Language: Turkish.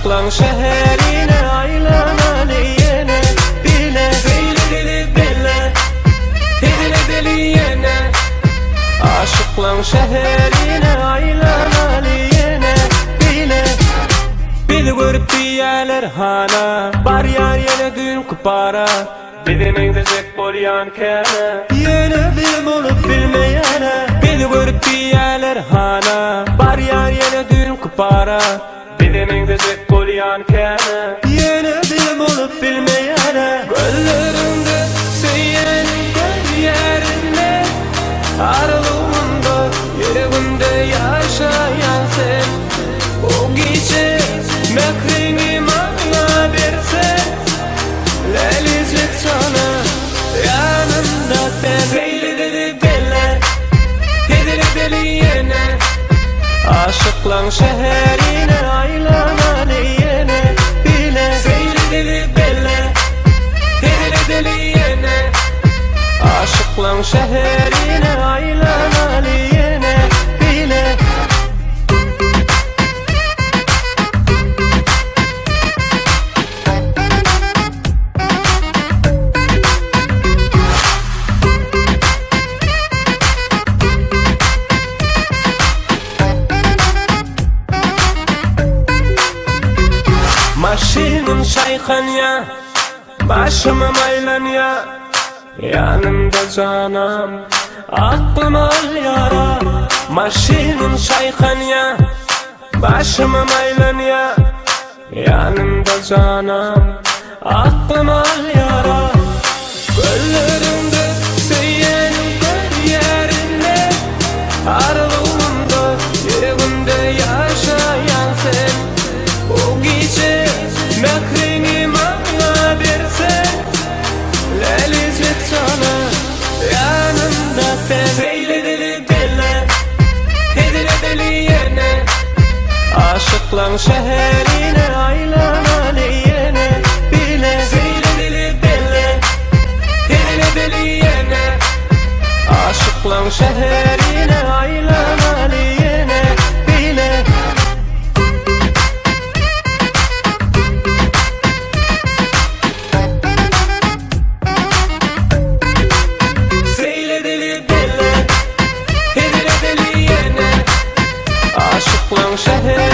Aşıklan şehrine aylana liyene bile Seyle deli bile Hedile deli yene Aşıklan şehrine aylana liyene bile Bizi görüp diyeler hana Bar yar yine dün kupara Bizimin dizek bolyan kene Yine bilim olup bilmeyene Bizi görüp diyeler hana Bar yar yine dün kupara Bizimin dizek bolyan kene Yine bilim olup bilmeyene Gözlerinde seyyen gel yerine Aralığında yüreğinde yaşayan sen O gece mekrini bana verse Lelizlik sana yanımda sen Seyle deli belle Hedile deli yene Aşıklan şehrine aylana liyene bile Seyle deli belle Hedile deli yene Aşıklan şehrine aylana liyene bile Maşinin şaykan ya Başımı maylan ya Yanımda canım Aklım al yara Maşinin şaykan ya Başımı maylan ya Yanımda canım Aklım al yara Gözlerinde seyyen gör yerine Aralığında yüreğinde yaşayan sen O gece mekrini bana verse Lelizlik sana yanımda sen Seyle deli belle Hedile deli yene Aşıklan şehrine aylana liyene bile Seyle deli belle Hedile deli yene Aşıklan şehrine aylana liyene bile Seyle deli belle Hedile deli yene Aşıklan şehrine